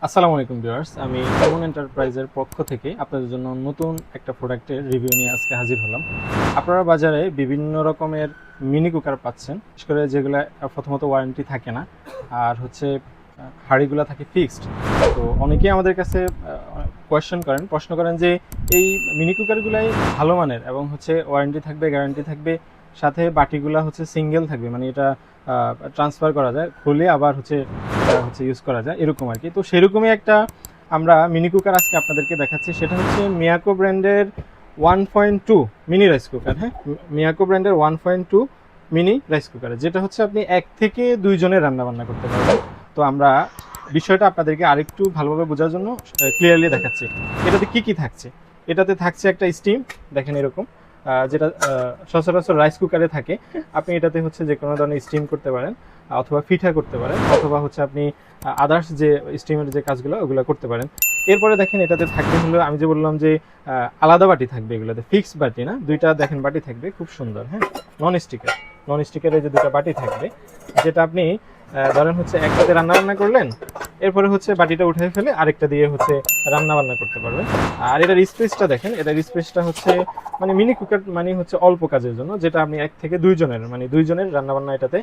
আসসালামু আলাইকুম ভিউয়ার্স, আমি ইমন এন্টারপ্রাইজের পক্ষ থেকে আপনাদের জন্য নতুন একটা প্রোডাক্টের রিভিউ নিয়ে আজকে হাজির হলাম। আপনারা বাজারে বিভিন্ন রকমের মিনি কুকার পাচ্ছেন, বিশেষ করে যেগুলো প্রথমত ওয়ারেন্টি থাকে না, আর হচ্ছে হাঁড়িগুলো থাকে ফিক্সড। তো অনেকেই আমাদের কাছে প্রশ্ন করেন যে এই মিনি কুকারগুলাই ভালো মানের এবং হচ্ছে ওয়ারেন্টি থাকবে, গ্যারান্টি থাকবে, সাথে বাটিগুলা হচ্ছে সিঙ্গেল থাকবে, মানে এটা ট্রান্সফার করা যায়, খুলে আবার হচ্ছে এটা হচ্ছে ইউজ করা যায় এরকম আর কি। তো সেরকমই একটা আমরা মিনি কুকার আজকে আপনাদেরকে দেখাচ্ছি, সেটা হচ্ছে মিয়াকো ব্র্যান্ডের 1.2 মিনি রাইস কুকার। হ্যাঁ, মিয়াকো ব্র্যান্ডের 1.2 মিনি রাইস কুকার, যেটা হচ্ছে আপনি 1 থেকে 2 জনের রান্না বান্না করতে পারবেন। তো আমরা বিষয়টা আপনাদেরকে আরেকটু ভালোভাবে বোঝার জন্য ক্লিয়ারলি দেখাচ্ছি। এটাতে কি কি থাকছে। এটাতে থাকছে একটা স্টিম, দেখেন এরকম, যেটা সচরাচর রাইস কুকারে থাকে। আপনি এটাতে হচ্ছে যে কোনো ধরনের স্টিম করতে পারেন, অথবা পিঠা করতে পারেন, অথবা হচ্ছে আপনি আদার্স যে স্টিমের যে কাজগুলো ওগুলো করতে পারেন। এরপরে দেখেন এটাতে থাকবে হলো, আমি যে বললাম যে আলাদা বাটি থাকবে, এগুলোতে ফিক্সড বাটি না, দুইটা দেখেন বাটি থাকবে, খুব সুন্দর। হ্যাঁ, নন স্টিকের যে দুটো বাটি থাকবে, যেটা আপনি ধরেন হচ্ছে একটাতে রান্না বান্না করলেন, এরপরে হচ্ছে বাটিটা উঠে ফেলে আরেকটা দিয়ে হচ্ছে রান্না বান্না করতে পারবেন। আর এটার স্পেসটা দেখেন, এটার স্পেসটা হচ্ছে মানে মিনি কুকার মানে হচ্ছে অল্প কাজের জন্য, যেটা আপনি 1 থেকে 2 জনের মানে 2 জনের রান্না বান্না এটাতে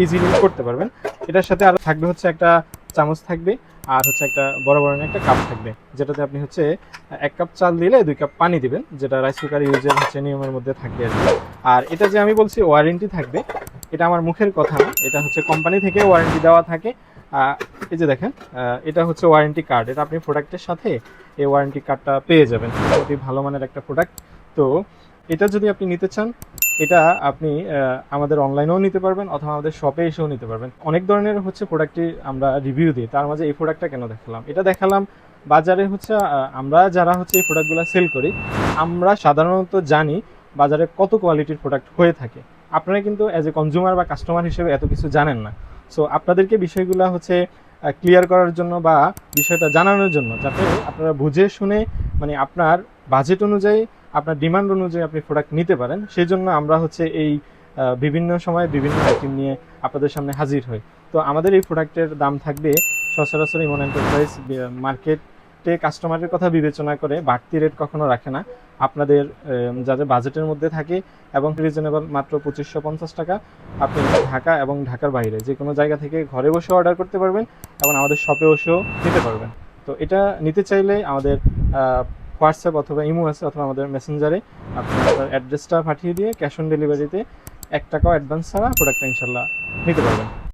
ইজিলি করতে পারবেন। এটার সাথে আরো থাকবে হচ্ছে একটা চামচ থাকবে, আর হচ্ছে একটা বড় বড় একটা কাপ থাকবে, যেটাতে আপনি হচ্ছে 1 কাপ চাল দিলে 2 কাপ পানি দিবেন, যেটা রাইস কুকার ইউজের হচ্ছে নিয়মের মধ্যে থাকবে আর কি। আর এটা যে আমি বলছি ওয়ারেন্টি থাকবে, এটা আমার মুখের কথা না, এটা হচ্ছে কোম্পানি থেকে ওয়ারেন্টি দেওয়া থাকে। এই যে দেখেন, এটা হচ্ছে ওয়ারেন্টি কার্ড, এটা আপনি প্রোডাক্টের সাথে এই ওয়ারেন্টি কার্ডটা পেয়ে যাবেন। মোটামুটি ভালো মানের একটা প্রোডাক্ট। তো এটা যদি আপনি নিতে চান, এটা আপনি আমাদের অনলাইনেও নিতে পারবেন, অথবা আমাদের শপে এসেও নিতে পারবেন। অনেক ধরনের হচ্ছে প্রোডাক্টই আমরা রিভিউ দিই, তার মাঝে এই প্রোডাক্টটা কেন দেখালাম, এটা দেখালাম বাজারে হচ্ছে আমরা যারা হচ্ছে এই প্রোডাক্টগুলো সেল করি, আমরা সাধারণত জানি বাজারে কত কোয়ালিটির প্রোডাক্ট হয়ে থাকে। আপনারা কিন্তু অ্যাজ এ কনজিউমার বা কাস্টমার হিসেবে এত কিছু জানেন না। সো আপনাদেরকে বিষয়গুলো হচ্ছে ক্লিয়ার করার জন্য বা বিষয়টা জানানোর জন্য, যাতে আপনারা বুঝে শুনে মানে আপনার বাজেট অনুযায়ী, আপনার ডিমান্ড অনুযায়ী আপনি প্রোডাক্ট নিতে পারেন, সেই জন্য আমরা হচ্ছে এই বিভিন্ন সময় বিভিন্ন আইটেম নিয়ে আপনাদের সামনে হাজির হই। তো আমাদের এই প্রোডাক্টের দাম থাকবে সচরাচর ইমন এন্টারপ্রাইজ মার্কেটে কাস্টমারের কথা বিবেচনা করে বাড়তি রেট কখনো রাখে না। আপনাদের যাদের বাজেটের মধ্যে থাকে এবং রিজনেবল, মাত্র 2550 টাকা, আপনি ঢাকা এবং ঢাকার বাইরে যে কোনো জায়গা থেকে ঘরে বসে অর্ডার করতে পারবেন এবং আমাদের শপে বসেও নিতে পারবেন। তো এটা নিতে চাইলে আমাদের হোয়াটসঅ্যাপ অথবা ইমো আছে, অথবা আমাদের মেসেঞ্জারে আপনি আপনার অ্যাড্রেসটা পাঠিয়ে দিয়ে ক্যাশ অন ডেলিভারিতে 1 টাকাও অ্যাডভান্স ছাড়া প্রোডাক্টটা ইনশাল্লাহ নিতে পারবেন।